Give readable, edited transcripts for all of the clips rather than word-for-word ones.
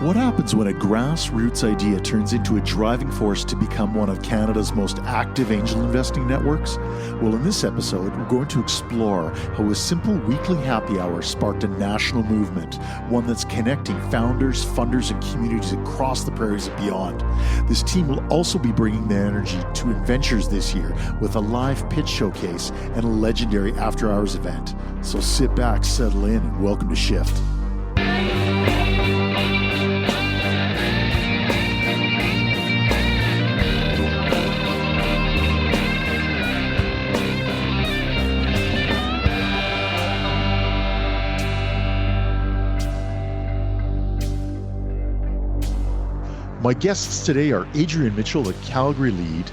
What happens when a grassroots idea turns into a driving force to become one of Canada's most active angel investing networks? Well, in this episode, we're going to explore how a simple weekly happy hour sparked a national movement, one that's connecting founders, funders, and communities across the prairies and beyond. This team will also be bringing their energy to adventures this year with a live pitch showcase and a legendary after-hours event. So sit back, settle in, and welcome to Shift. My guests today are Adrian Mitchell, the Calgary lead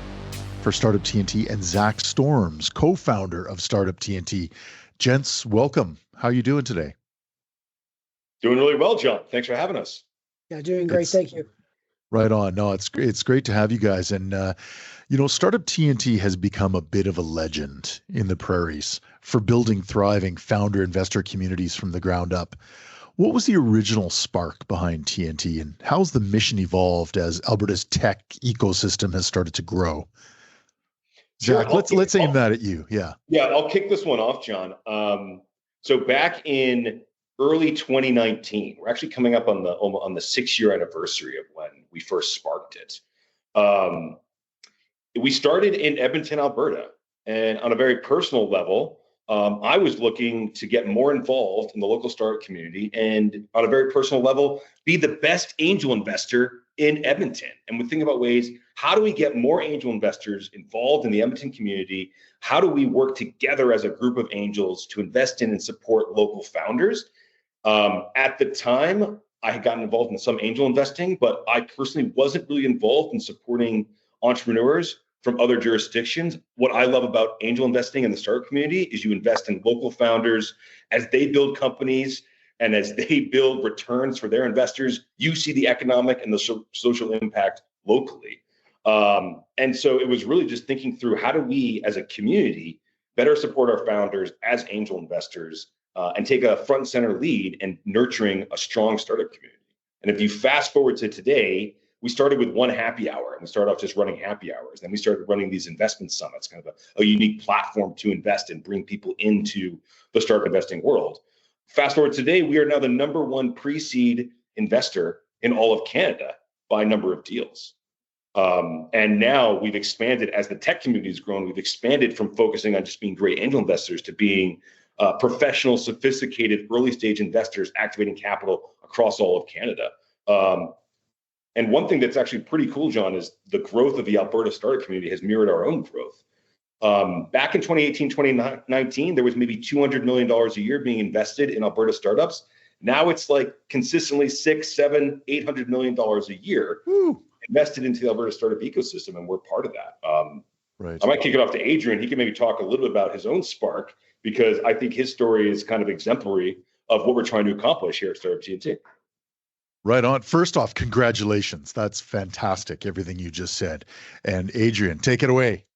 for Startup TNT, and Zack Storms, co-founder of Startup TNT. Gents, welcome. How are you doing today? Doing really well, John. Thanks for having us. Yeah, doing great. Thank you. Right on. No, it's great to have you guys. And, Startup TNT has become a bit of a legend in the prairies for building thriving founder investor communities from the ground up. What was the original spark behind TNT, and how's the mission evolved as Alberta's tech ecosystem has started to grow? Sure, Zack, let's aim that at you. Yeah. Yeah, I'll kick this one off, John. So back in early 2019, we're actually coming up on the 6-year anniversary of when we first sparked it. We started in Edmonton, Alberta, and on a very personal level, I was looking to get more involved in the local startup community and on a very personal level, be the best angel investor in Edmonton. And we think about ways, how do we get more angel investors involved in the Edmonton community? How do we work together as a group of angels to invest in and support local founders? At the time, I had gotten involved in some angel investing, but I personally wasn't really involved in supporting entrepreneurs from other jurisdictions. What I love about angel investing in the startup community is you invest in local founders as they build companies and as they build returns for their investors. You see the economic and the social impact locally. And so it was really just thinking through, how do we as a community better support our founders as angel investors and take a front and center lead in nurturing a strong startup community. And if you fast forward to today, we started with one happy hour, and we started off just running happy hours. Then we started running these investment summits, kind of a unique platform to invest and bring people into the startup investing world. Fast forward today, we are now the #1 pre-seed investor in all of Canada by number of deals. And now we've expanded, as the tech community has grown, we've expanded from focusing on just being great angel investors to being professional, sophisticated, early stage investors activating capital across all of Canada. And one thing that's actually pretty cool, John, is the growth of the Alberta startup community has mirrored our own growth. Back in 2018, 2019, there was maybe $200 million a year being invested in Alberta startups. Now it's like consistently $600, $700, $800 million a year invested into the Alberta startup ecosystem, and we're part of that. Right. I might kick it off to Adrian. He can maybe talk a little bit about his own spark, because I think his story is kind of exemplary of what we're trying to accomplish here at Startup TNT. Right on. First off, congratulations. That's fantastic, everything you just said. And Adrian, take it away.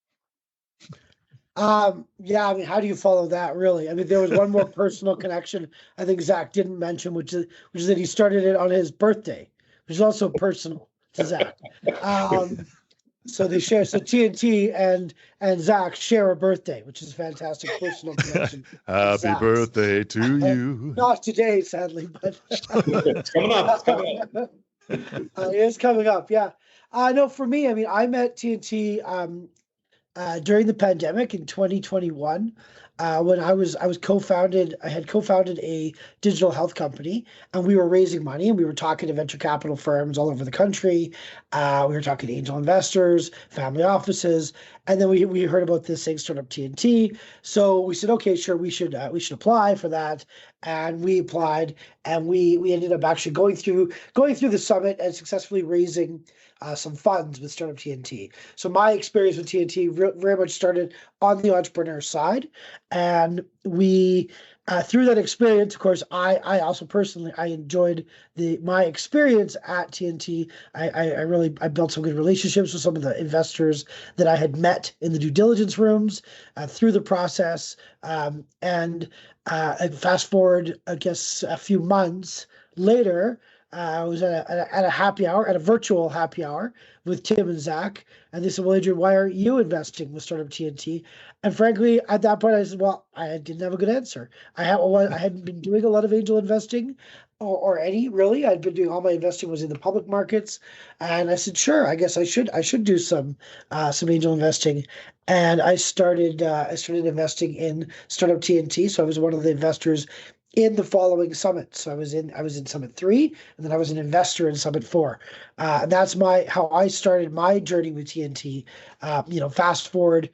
Yeah, I mean, how do you follow that, really? I mean, there was one more personal connection I think Zack didn't mention, which is that he started it on his birthday, which is also personal to Zack. So they share. So TNT and Zack share a birthday, which is a fantastic personal connection. Happy birthday to you. Not today, sadly, but It's coming up. It's coming up. It is coming up. Yeah. No, for me, I mean, I met TNT during the pandemic in 2021. When I had co-founded a digital health company, and we were raising money, and we were talking to venture capital firms all over the country. We were talking to angel investors, family offices, and then we heard about this thing, Startup TNT. So we said, okay, sure, we should apply for that, and we applied, and we ended up actually going through the summit and successfully raising some funds with Startup TNT. So my experience with TNT very much started on the entrepreneur side, and we through that experience, of course, I also personally enjoyed my experience at TNT. I built some good relationships with some of the investors that I had met in the due diligence rooms through the process, and fast forward, I guess, a few months later. I was at a happy hour, at a virtual happy hour with Tim and Zack, and they said, "Well, Adrian, why aren't you investing with Startup TNT?" And frankly, at that point, I said, "Well, I didn't have a good answer. I hadn't been doing a lot of angel investing, or any really. I'd been doing all my investing was in the public markets, and I said, sure, I guess I should do some angel investing." And I started investing in Startup TNT. So I was one of the investors in the following summits. So I was in Summit 3, and then I was an investor in Summit 4. And that's how I started my journey with TNT. Fast forward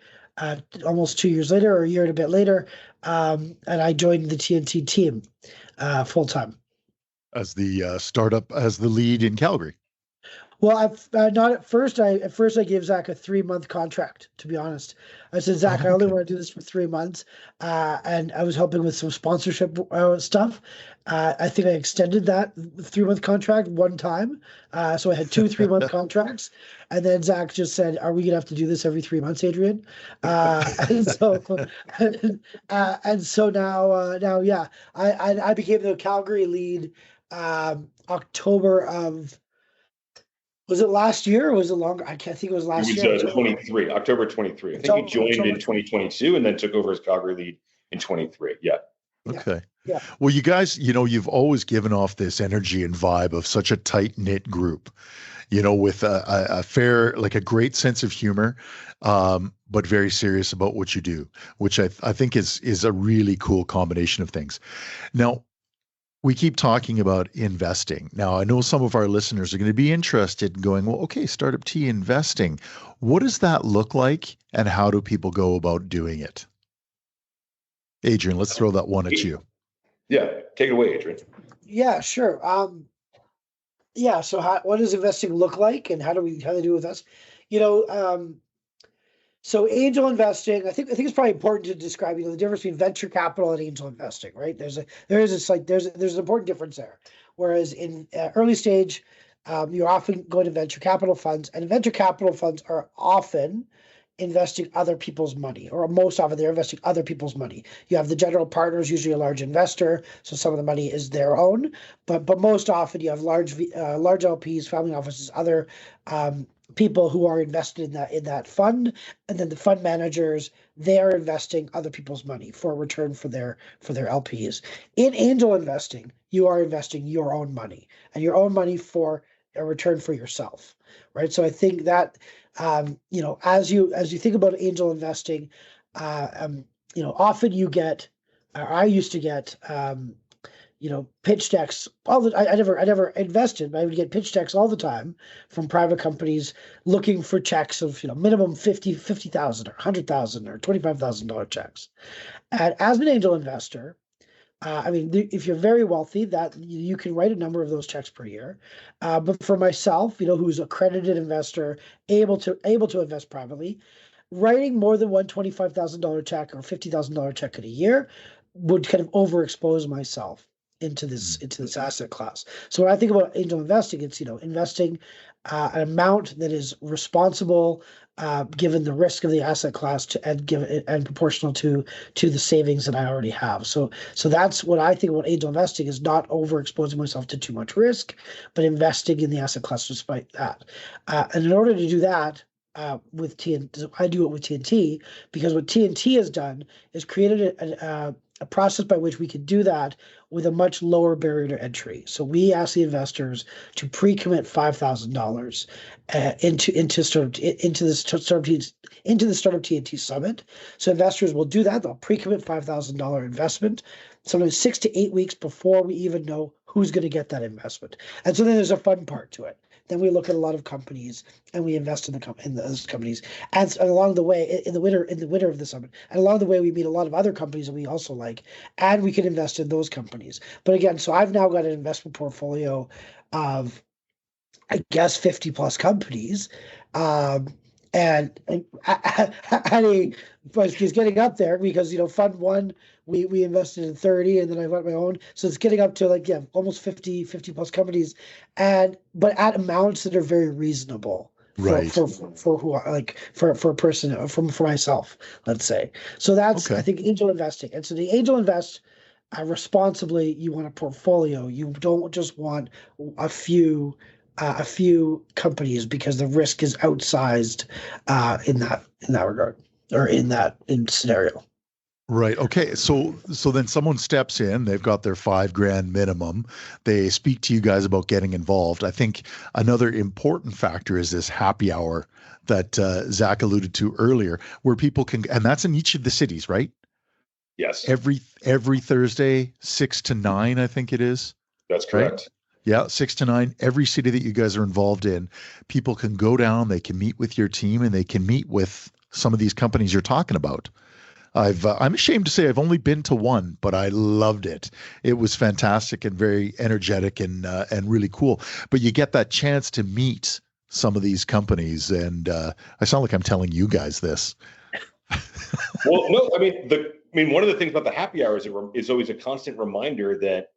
almost 2 years later, or a year and a bit later, and I joined the TNT team full time. As the as the lead in Calgary. Well, I've not at first. I gave Zack a 3-month contract. To be honest, I said, Zack, I only want to do this for 3 months, and I was helping with some sponsorship stuff. I think I extended that 3-month contract one time, so I had 2 3-month contracts, and then Zack just said, "Are we gonna have to do this every 3 months, Adrian?" And so now, yeah, I became the Calgary lead October of. Was it last year or was it longer? I can't think it was last year. It was 23, October 23. I think he joined in 2022 and then took over as Calgary lead in 23. Yeah. Okay. Yeah. Well, you guys, you've always given off this energy and vibe of such a tight knit group, with a great sense of humor, but very serious about what you do, which I think is a really cool combination of things. Now, we keep talking about investing. Now, I know some of our listeners are going to be interested in going, well, okay, Startup T investing. What does that look like, and how do people go about doing it? Adrian, let's throw that one at you. Yeah, take it away, Adrian. Yeah, sure. So what does investing look like, and how do they do it with us? So angel investing, I think it's probably important to describe, the difference between venture capital and angel investing, right? There's an important difference there. Whereas in early stage, you're often going to venture capital funds, and venture capital funds are often investing other people's money, or most often they're investing other people's money. You have the general partners, usually a large investor, so some of the money is their own, but most often you have large LPs, family offices, other people who are invested in that fund, and then the fund managers, they are investing other people's money for a return for their LPs. In angel investing, you are investing your own money, and your own money for a return for yourself, right? So I think that as you think about angel investing, often you get, or I used to get, pitch decks. I never invested, but I would get pitch decks all the time from private companies looking for checks of minimum $50,000 or $100,000 or $25,000 checks. And as an angel investor, if you're very wealthy, that you can write a number of those checks per year. But for myself, who's a accredited investor, able to invest privately, writing more than one $25,000 check or $50,000 check in a year would kind of overexpose myself into this asset class. So when I think about angel investing, it's investing an amount that is responsible, given the risk of the asset class, and proportional to the savings that I already have. So that's what I think about angel investing, is not overexposing myself to too much risk, but investing in the asset class despite that. And in order to do that, with TNT, I do it with TNT, because what TNT has done is created a process by which we can do that with a much lower barrier to entry. So we ask the investors to pre-commit $5,000 into the Startup TNT Summit. So investors will do that; they'll pre-commit $5,000 investment, sometimes 6 to 8 weeks before we even know who's going to get that investment. And so then there's a fun part to it. Then we look at a lot of companies and we invest in those companies. And along the way, in the winter of the summit, and along the way, we meet a lot of other companies that we also like, and we can invest in those companies. But again, so I've now got an investment portfolio of, I guess, 50 plus companies. And it's getting up there, because fund one, we invested in 30, and then I got my own, so it's getting up to almost 50 plus companies, but at amounts that are very reasonable, right, for a person, for myself, let's say. So that's, okay. I think, angel investing. And so the angel invest responsibly, you want a portfolio. You don't just want a few companies, because the risk is outsized in that regard, or in scenario. Right. Okay. So then someone steps in, they've got their $5,000 minimum. They speak to you guys about getting involved. I think another important factor is this happy hour that Zack alluded to earlier, where people can, and that's in each of the cities, right? Yes. Every Thursday, 6 to 9, I think it is. That's correct. Right? Yeah, 6 to 9. Every city that you guys are involved in, people can go down, they can meet with your team, and they can meet with some of these companies you're talking about. I'm ashamed to say I've only been to one, but I loved it. It was fantastic and very energetic and really cool. But you get that chance to meet some of these companies, and I sound like I'm telling you guys this. Well, no, I mean, one of the things about the happy hours is always a constant reminder that,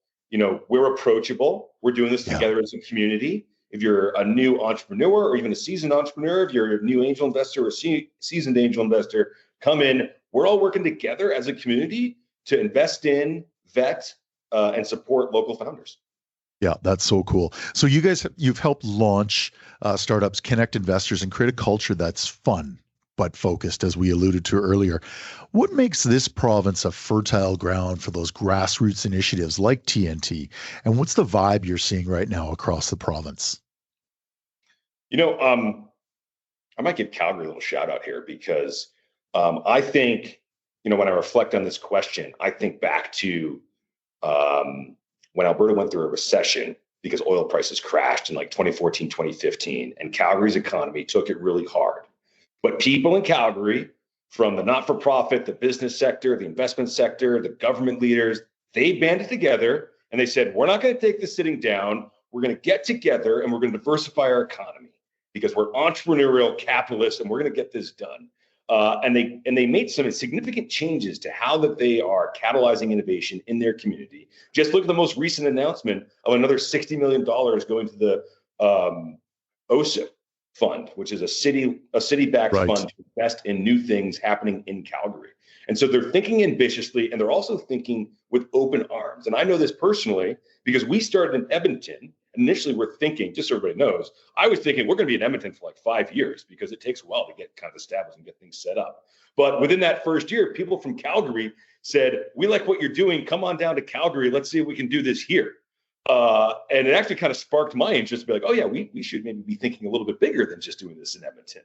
we're approachable. We're doing this together as a community. If you're a new entrepreneur, or even a seasoned entrepreneur, if you're a new angel investor or seasoned angel investor, come in. We're all working together as a community to invest in, vet, and support local founders. Yeah, that's so cool. So you've helped launch startups, connect investors, and create a culture that's fun but focused, as we alluded to earlier. What makes this province a fertile ground for those grassroots initiatives like TNT? And what's the vibe you're seeing right now across the province? I might give Calgary a little shout out here, because I think, when I reflect on this question, I think back to when Alberta went through a recession because oil prices crashed in like 2014, 2015, and Calgary's economy took it really hard. But people in Calgary, from the not-for-profit, the business sector, the investment sector, the government leaders, they banded together and they said, we're not going to take this sitting down. We're going to get together and we're going to diversify our economy, because we're entrepreneurial capitalists and we're going to get this done. And they made some significant changes to how that they are catalyzing innovation in their community. Just look at the most recent announcement of another $60 million going to the OSIP fund, which is a city-backed fund to invest in new things happening in Calgary. And so they're thinking ambitiously, and they're also thinking with open arms. And I know this personally because we started in Edmonton. Initially, we're thinking, just so everybody knows, I was thinking we're going to be in Edmonton for like 5 years, because it takes a while to get kind of established and get things set up. But within that first year, people from Calgary said, we like what you're doing. Come on down to Calgary. Let's see if we can do this here. And it actually kind of sparked my interest to be like, oh yeah, we should maybe be thinking a little bit bigger than just doing this in Edmonton.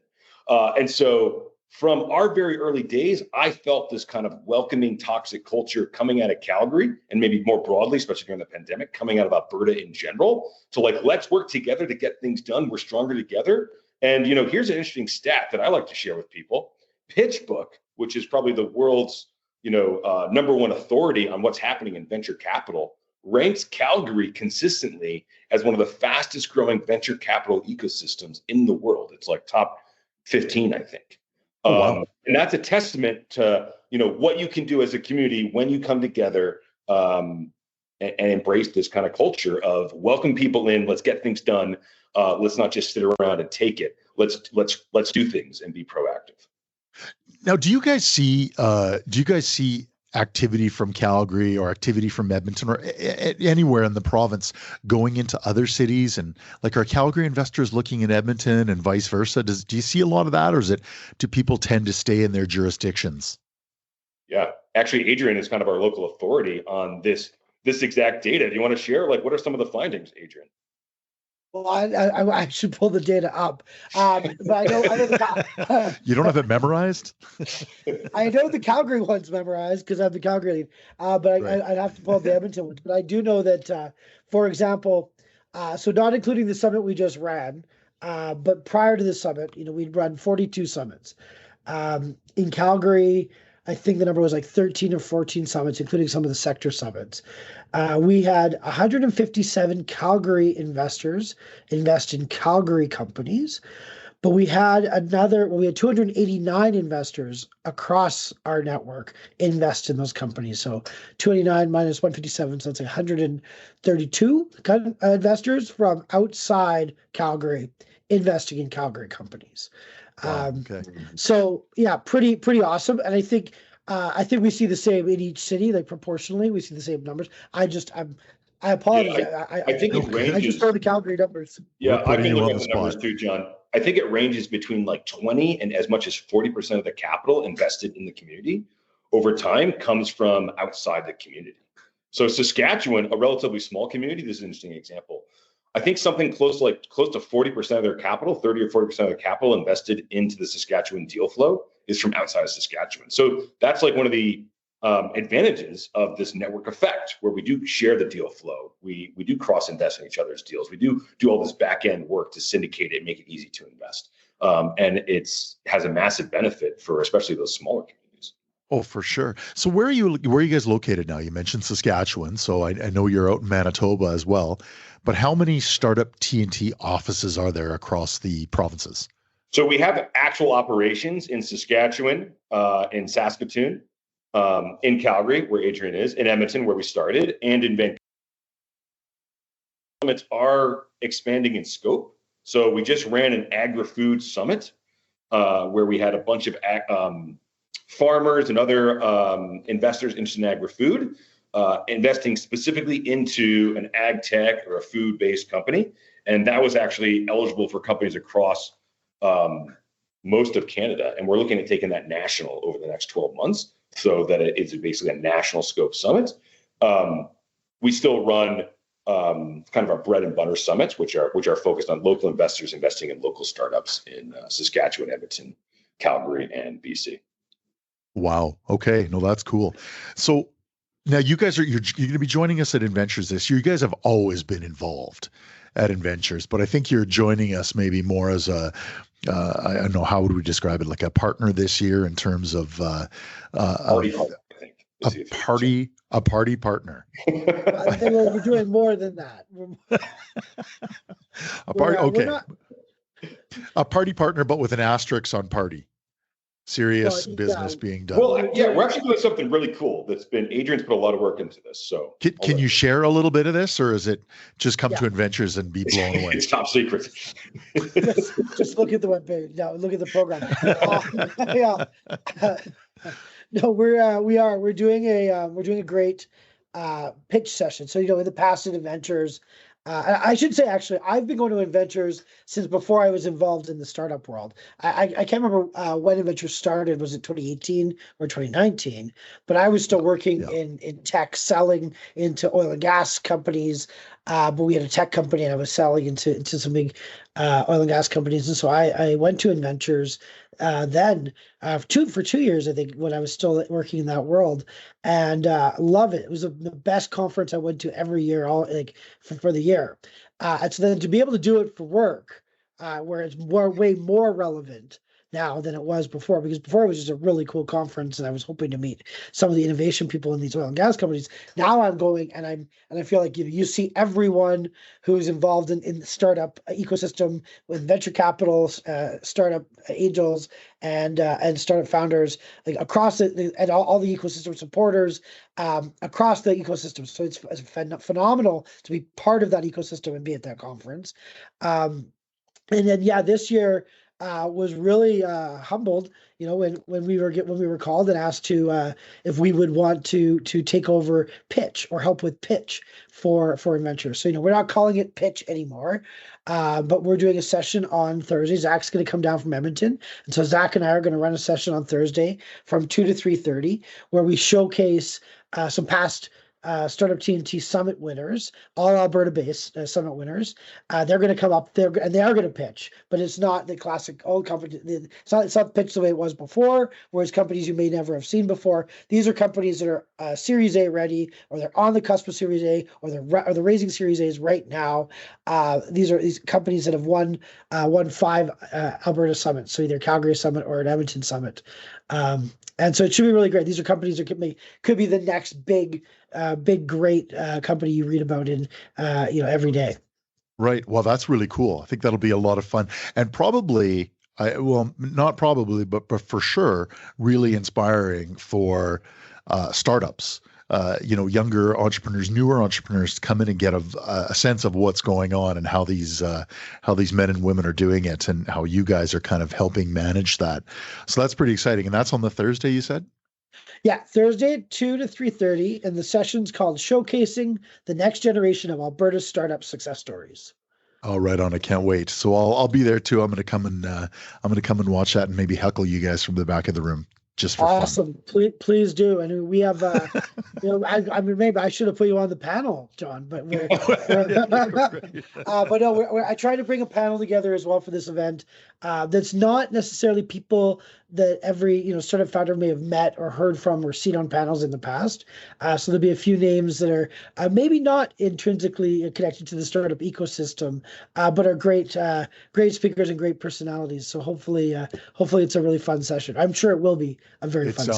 And so from our very early days, I felt this kind of welcoming toxic culture coming out of Calgary, and maybe more broadly, especially during the pandemic, coming out of Alberta in general. So like, let's work together to get things done. We're stronger together. And here's an interesting stat that I like to share with people. PitchBook, which is probably the world's number one authority on what's happening in venture capital, ranks Calgary consistently as one of the fastest growing venture capital ecosystems in the world. It's like top 15, I think. Oh, wow. And that's a testament to what you can do as a community when you come together and embrace this kind of culture of welcome people in. Let's get things done. Let's not just sit around and take it. Let's do things and be proactive. Now, do you guys see activity from Calgary or activity from Edmonton or anywhere in the province going into other cities? And like, are Calgary investors looking in Edmonton and vice versa? Do you see a lot of that, or do people tend to stay in their jurisdictions? Yeah, actually, Adrian is kind of our local authority on this exact data. Do you want to share? Like, what are some of the findings, Adrian? Well, I should pull the data up, but I know you don't have it memorized. I know the Calgary one's memorized because I'm the Calgary lead, but right. I'd have to pull up the Edmonton ones. But I do know that, for example, so not including the summit we just ran, but prior to the summit, we'd run 42 summits in Calgary. I think the number was like 13 or 14 summits, including some of the sector summits. We had 157 Calgary investors invest in Calgary companies, but we had 289 investors across our network invest in those companies. So 289 minus 157, so that's 132 investors from outside Calgary investing in Calgary companies. Okay. So yeah, pretty awesome. And I think I think we see the same in each city, like proportionally, we see the same numbers. I apologize. Yeah, I think it I ranges. just heard the Calgary numbers. Yeah, We're I putting can you look on at the the numbers spot. too, John. I think it ranges between like 20 and as much as 40% of the capital invested in the community over time comes from outside the community. So Saskatchewan, a relatively small community, this is an interesting example. I think something close to 40% of their capital, 30 or 40% of the capital invested into the Saskatchewan deal flow is from outside of Saskatchewan. So that's like one of the advantages of this network effect, where we do share the deal flow. We do cross invest in each other's deals. We do all this back end work to syndicate it, make it easy to invest, and has a massive benefit for especially those smaller communities. Oh, for sure. So where are you guys located now? You mentioned Saskatchewan, so I know you're out in Manitoba as well. But how many Startup TNT offices are there across the provinces? So we have actual operations in Saskatchewan, in Saskatoon, in Calgary, where Adrian is, in Edmonton, where we started, and in Vancouver. Summits are expanding in scope. So we just ran an agri-food summit where we had a bunch of farmers and other investors interested in agri-food, investing specifically into an ag tech or a food-based company. And that was actually eligible for companies across most of Canada. And we're looking at taking that national over the next 12 months so that it's basically a national scope summit. We still run kind of our bread and butter summits, which are focused on local investors investing in local startups in Saskatchewan, Edmonton, Calgary, and BC. Wow. Okay. No, that's cool. So now you're going to be joining us at Adventures this year. You guys have always been involved at Adventures, but I think you're joining us maybe more as I don't know, how would we describe it? Like a partner this year in terms of Party partner, I think. a party partner. I think we're doing more than that. A party partner, but with an asterisk on party. Serious business being done. Well, yeah, we're actually doing something really cool. Adrian's put a lot of work into this. So can you share a little bit of this, or is it just come to Adventures and be blown away? It's top secret. just look at the webpage. No, look at the program. No, we're doing a great pitch session. So in the past at Adventures, I should say, actually, I've been going to Adventures since before I was involved in the startup world. I can't remember when Adventures started. Was it 2018 or 2019? But I was still working in tech, selling into oil and gas companies. But we had a tech company, and I was selling into some big oil and gas companies. And so I went to Adventures then for 2 years, I think, when I was still working in that world, and love it. It was the best conference I went to every year, for the year. And so then to be able to do it for work, where it's way more relevant now than it was before, because before it was just a really cool conference and I was hoping to meet some of the innovation people in these oil and gas companies. Now I'm going and I feel like you see everyone who's involved in the startup ecosystem, with venture capital, startup angels, and startup founders, like across and all the ecosystem supporters across the ecosystem. So it's phenomenal to be part of that ecosystem and be at that conference. And then this year was really humbled, when we were called and asked to if we would want to take over pitch or help with pitch for Adventures. So we're not calling it pitch anymore, but we're doing a session on Thursday. Zack's going to come down from Edmonton, and so Zack and I are going to run a session on Thursday from 2 to 3:30, where we showcase some past Startup TNT summit winners, all Alberta-based summit winners. They're going to come up there and they are going to pitch, but it's not the classic old company. It's not pitched the way it was before, whereas companies you may never have seen before. These are companies that are Series A ready, or they're on the cusp of Series A, or they're raising Series A's right now. These companies that have won 5 Alberta summits, so either Calgary summit or an Edmonton summit. And so it should be really great. These are companies that could be the next big, great company you read about in, every day. Right. Well, that's really cool. I think that'll be a lot of fun, and probably, not probably, but for sure, really inspiring for startups. Younger entrepreneurs, newer entrepreneurs, to come in and get a sense of what's going on and how these men and women are doing it, and how you guys are kind of helping manage that. So that's pretty exciting. And that's on the Thursday, you said? Yeah, Thursday at 2 to 3:30, and the session's called Showcasing the Next Generation of Alberta's Startup Success Stories. Oh, right on. I can't wait. So I'll be there too. I'm gonna come and watch that and maybe heckle you guys from the back of the room just for fun. Awesome. Please do. And we have, I mean, maybe I should have put you on the panel, John, but but no, I tried to bring a panel together as well for this event. That's not necessarily people that every, startup founder may have met or heard from or seen on panels in the past. So there'll be a few names that are maybe not intrinsically connected to the startup ecosystem, but are great speakers and great personalities. So hopefully it's a really fun session. I'm sure it will be a very fun session. It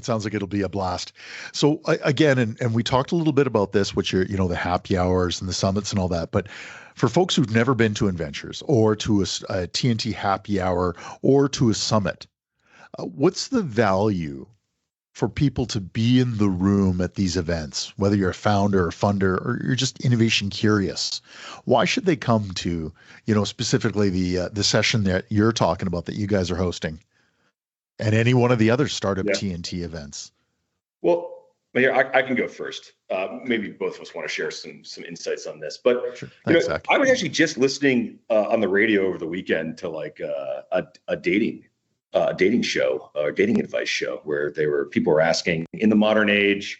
sounds like it'll be a blast. So again, and we talked a little bit about this, which are, the happy hours and the summits and all that, but for folks who've never been to Inventures or to a TNT happy hour or to a summit, what's the value for people to be in the room at these events, whether you're a founder or funder or you're just innovation curious? Why should they come to, specifically the session that you're talking about that you guys are hosting and any one of the other Startup TNT events? Well, Mayor, I can go first. Maybe both of us want to share some insights on this, but sure. Thanks, Zack. I was actually just listening on the radio over the weekend to like a dating show, or dating advice show, where people were asking, in the modern age,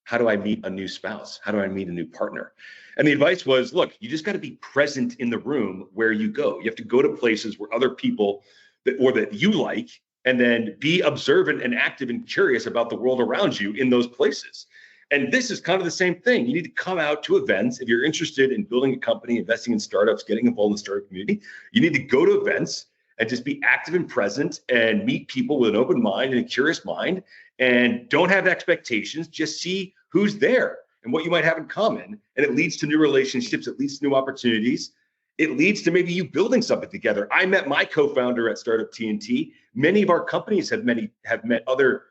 how do I meet a new spouse? How do I meet a new partner? And the advice was, look, you just got to be present in the room where you go. You have to go to places where other people that you like, and then be observant and active and curious about the world around you in those places. And this is kind of the same thing. You need to come out to events. If you're interested in building a company, investing in startups, getting involved in the startup community, you need to go to events and just be active and present and meet people with an open mind and a curious mind, and don't have expectations. Just see who's there and what you might have in common. And it leads to new relationships. It leads to new opportunities. It leads to maybe you building something together. I met my co-founder at Startup TNT. Many of our companies have met other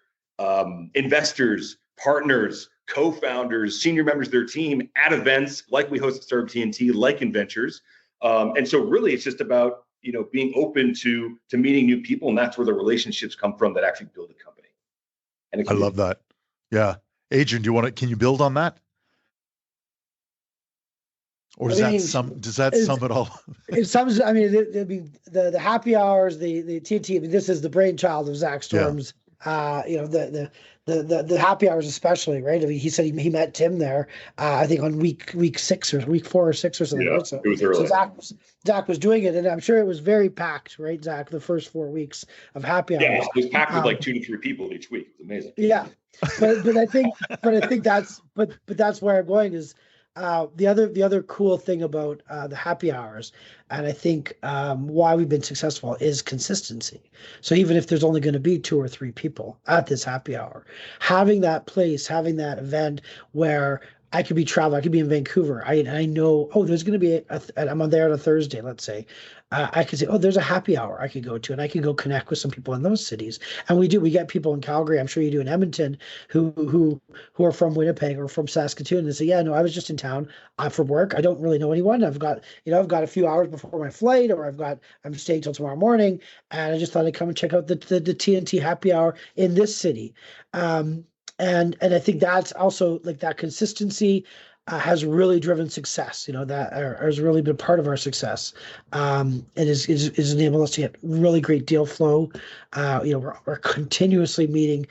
investors, partners, co-founders, senior members of their team at events like we host at Startup TNT, like Inventures. And so really it's just about, being open to meeting new people. And that's where the relationships come from that actually build a company. And I love that. Yeah. Adrian, can you build on that? Or does that sum it all? It sums. I mean, the happy hours, the TNT. I mean, this is the brainchild of Zack Storm's. Yeah. The happy hours especially, right? I mean, he said he met Tim there. I think on week 6 or week 4 or 6 or something. Yeah, right? So, it was early. So Zack was doing it, and I'm sure it was very packed, right, Zack? The first 4 weeks of happy hours. Yeah, it was packed with like 2 to 3 people each week. It was amazing. Yeah, but I think that's where I'm going is. The other cool thing about the happy hours, and I think why we've been successful, is consistency. So even if there's only going to be 2 or 3 people at this happy hour, having that place, having that event where I could be traveling, I could be in Vancouver. I know, there's going to be I'm there on a Thursday, let's say. I could say, there's a happy hour I could go to, and I could go connect with some people in those cities. And we get people in Calgary, I'm sure you do in Edmonton, who are from Winnipeg or from Saskatchewan, and they say, yeah, no, I was just in town for work. I don't really know anyone. I've got a few hours before my flight, or I'm staying till tomorrow morning, and I just thought I'd come and check out the TNT happy hour in this city. And I think that's also like that consistency has really driven success. That has really been part of our success. And is enabled us to get really great deal flow. We're continuously meeting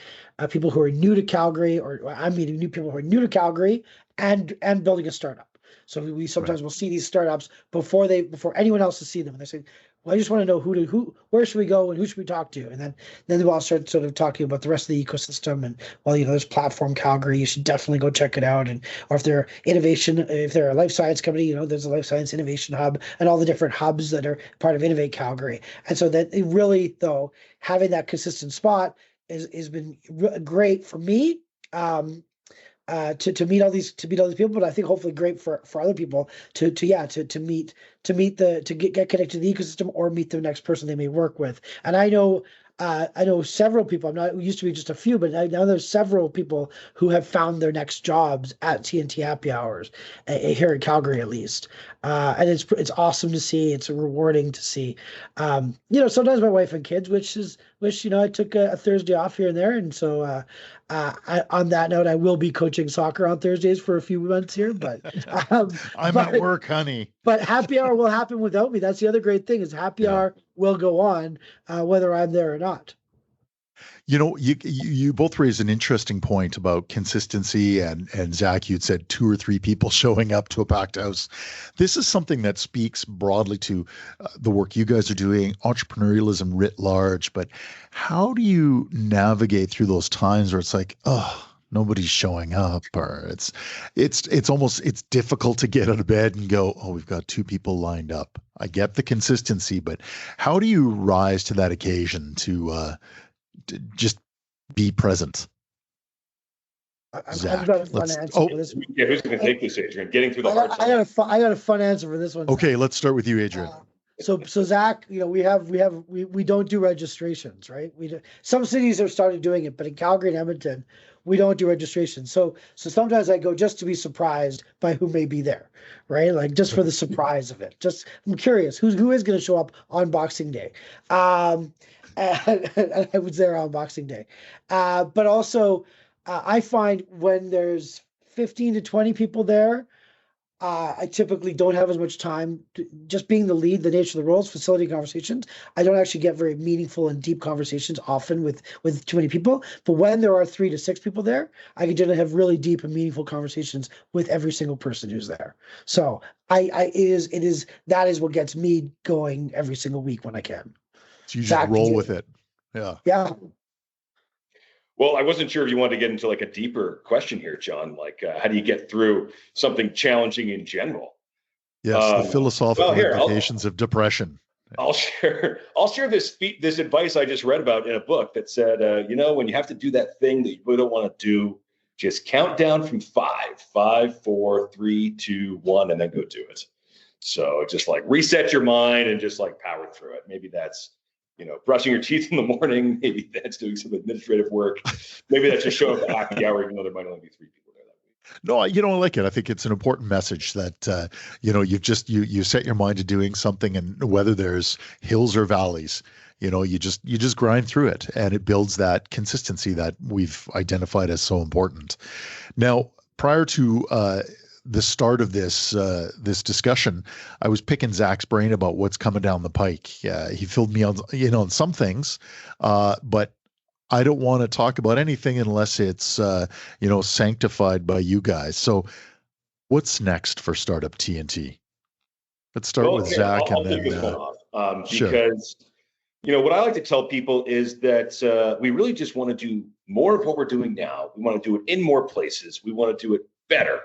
people who are new to Calgary, or I'm meeting new people who are new to Calgary and building a startup. So we sometimes will see these startups before anyone else has seen them, and they say, well, I just want to know where should we go and who should we talk to? And then we'll all start sort of talking about the rest of the ecosystem. And there's Platform Calgary, you should definitely go check it out. Or if they're a life science company, there's a life science innovation hub and all the different hubs that are part of Innovate Calgary. And so that it really, though, having that consistent spot has been great for me. To meet all these people, but I think hopefully great for other people to get connected to the ecosystem or meet the next person they may work with. And I know several people. It used to be just a few, but now there's several people who have found their next jobs at TNT happy hours here in Calgary, at least. And it's awesome to see. It's rewarding to see. Sometimes my wife and kids, which is I took a Thursday off here and there, and so on that note, I will be coaching soccer on Thursdays for a few months here. But I'm at work, honey. But happy hour will happen without me. That's the other great thing is happy hour will go on whether I'm there or not. You both raised an interesting point about consistency, and Zack, you'd said 2 or 3 people showing up to a packed house. This is something that speaks broadly to the work you guys are doing, entrepreneurialism writ large. But how do you navigate through those times where it's like, oh, nobody's showing up, or it's difficult to get out of bed and go, oh, we've got 2 people lined up. I get the consistency, but how do you rise to that occasion to just be present? I've got a fun answer for this one. Yeah, who's going to take this, Adrian? Getting through the hard I got a fun answer for this one. Okay, let's start with you, Adrian. So Zack, we don't do registrations, right? Some cities are started doing it, but in Calgary and Edmonton, we don't do registrations. So sometimes I go just to be surprised by who may be there, right? Like just for the surprise of it. Just I'm curious who is going to show up on Boxing Day. And I was there on Boxing Day. But also, I find when there's 15 to 20 people there, I typically don't have as much time. Just being the lead, the nature of the roles, facilitating conversations, I don't actually get very meaningful and deep conversations often with too many people. But when there are 3 to 6 people there, I can generally have really deep and meaningful conversations with every single person who's there. So that is what gets me going every single week when I can. So you just roll with it. Yeah. Yeah. Well, I wasn't sure if you wanted to get into like a deeper question here, John. Like, how do you get through something challenging in general? Yes, the philosophical implications of depression. I'll share this advice I just read about in a book that said, when you have to do that thing that you really don't want to do, just count down from 5, 5, 4, 3, 2, 1, and then go do it. So just like reset your mind and just like power through it. Maybe that's brushing your teeth in the morning. Maybe that's doing some administrative work. Maybe that's just showing up at happy hour, even though there might only be 3 people there that week. No, I like it. I think it's an important message that, you set your mind to doing something, and whether there's hills or valleys, you just grind through it, and it builds that consistency that we've identified as so important. Now, prior to, the start of this discussion, I was picking Zack's brain about what's coming down the pike. He filled me on some things, but I don't want to talk about anything unless it's sanctified by you guys. So, what's next for Startup TNT? Let's start with Zack, I'll and take then this one off sure. Because what I like to tell people is that we really just want to do more of what we're doing now. We want to do it in more places. We want to do it better.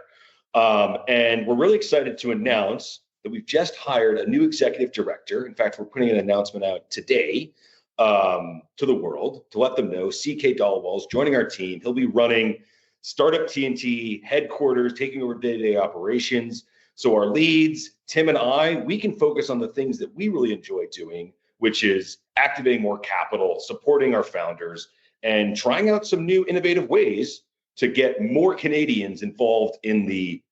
And we're really excited to announce that we've just hired a new executive director. In fact, we're putting an announcement out today to the world to let them know CK Dahlwall's joining our team. He'll be running Startup TNT headquarters, taking over day-to-day operations. So our leads, Tim and I, we can focus on the things that we really enjoy doing, which is activating more capital, supporting our founders, and trying out some new innovative ways to get more Canadians involved in the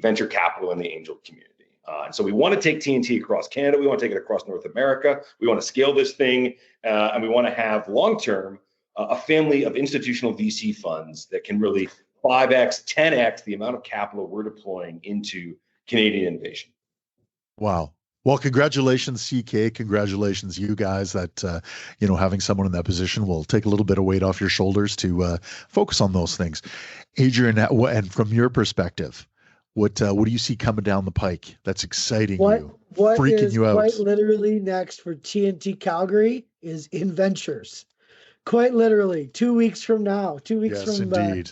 venture capital and the angel community. And so we want to take TNT across Canada. We want to take it across North America. We want to scale this thing, and we want to have long-term a family of institutional VC funds that can really 5x, 10x the amount of capital we're deploying into Canadian innovation. Wow. Well, congratulations, CK. Congratulations, you guys, that, having someone in that position will take a little bit of weight off your shoulders to focus on those things. Adrian, and from your perspective, what do you see coming down the pike that's exciting you, freaking you out? Quite literally next for TNT Calgary is InVentures. Quite literally, 2 weeks from now, 2 weeks yes, from indeed.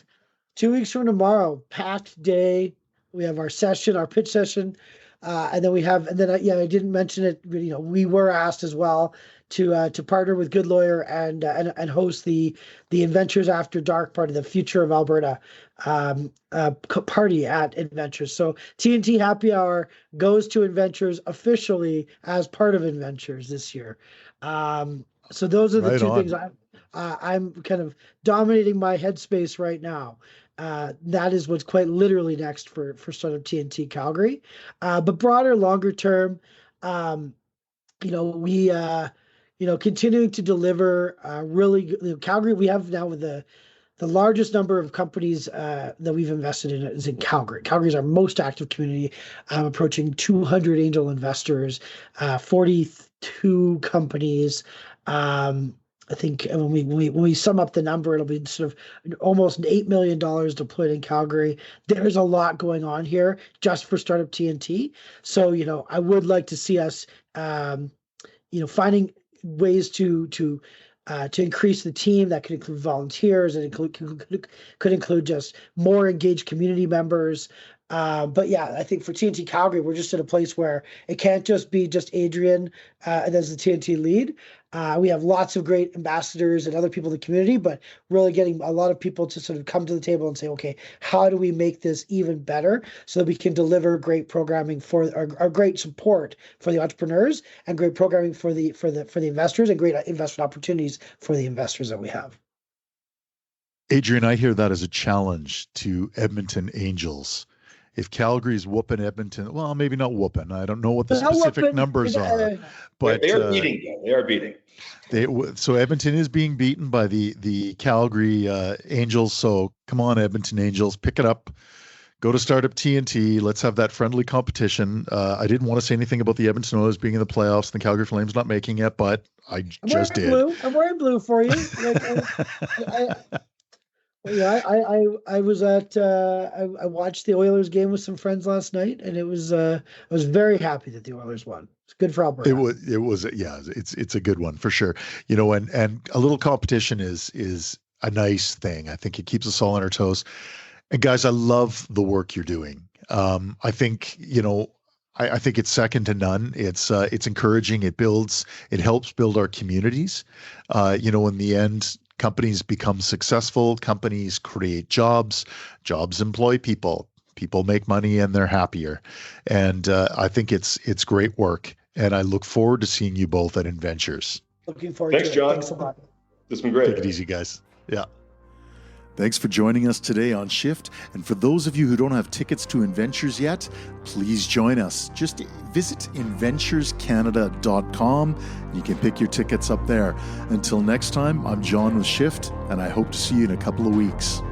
2 weeks from tomorrow, packed day. We have our session, our pitch session. I didn't mention it. We were asked as well to partner with Good Lawyer and host the InVentures After Dark party, the Future of Alberta party at InVentures. So TNT Happy Hour goes to InVentures officially as part of InVentures this year. So those are the right two on. things I'm kind of dominating my headspace right now. That is what's quite literally next for Startup TNT Calgary. But broader, longer term, we continuing to deliver Calgary. We have now the largest number of companies that we've invested in is in Calgary. Calgary is our most active community, approaching 200 angel investors, 42 companies. I think when we sum up the number, it'll be sort of almost $8 million deployed in Calgary. There's a lot going on here just for Startup TNT. So, I would like to see us, finding ways to increase the team. That could include volunteers, and could include just more engaged community members. But yeah, I think for TNT Calgary, we're just at a place where it can't just be just Adrian as the TNT lead. We have lots of great ambassadors and other people in the community, but really getting a lot of people to sort of come to the table and say, okay, how do we make this even better so that we can deliver great programming or great support for the entrepreneurs, and great programming for the investors, and great investment opportunities for the investors that we have. Adrian, I hear that as a challenge to Edmonton Angels. If Calgary's whooping Edmonton, well, maybe not whooping. I don't know what the specific numbers are, but they are beating. They are beating. So Edmonton is being beaten by the Calgary Angels. So come on, Edmonton Angels, pick it up. Go to Startup TNT. Let's have that friendly competition. I didn't want to say anything about the Edmonton Oilers being in the playoffs and the Calgary Flames not making it, but I just did. I'm wearing blue for you. I was at I watched the Oilers game with some friends last night, and I was very happy that the Oilers won. It's good for Alberta. It's a good one for sure. And a little competition is a nice thing. I think it keeps us all on our toes. And guys, I love the work you're doing. I think I think it's second to none. It's encouraging. It helps build our communities. In the end, companies become successful. Companies create jobs. Jobs employ people. People make money and they're happier. And I think it's great work. And I look forward to seeing you both at Inventures. Looking forward to it. John. Thanks a lot. This has been great. Take it easy, guys. Yeah. Thanks for joining us today on Shift. And for those of you who don't have tickets to Inventures yet, please join us. Just visit inventurescanada.com. You can pick your tickets up there. Until next time, I'm John with Shift, and I hope to see you in a couple of weeks.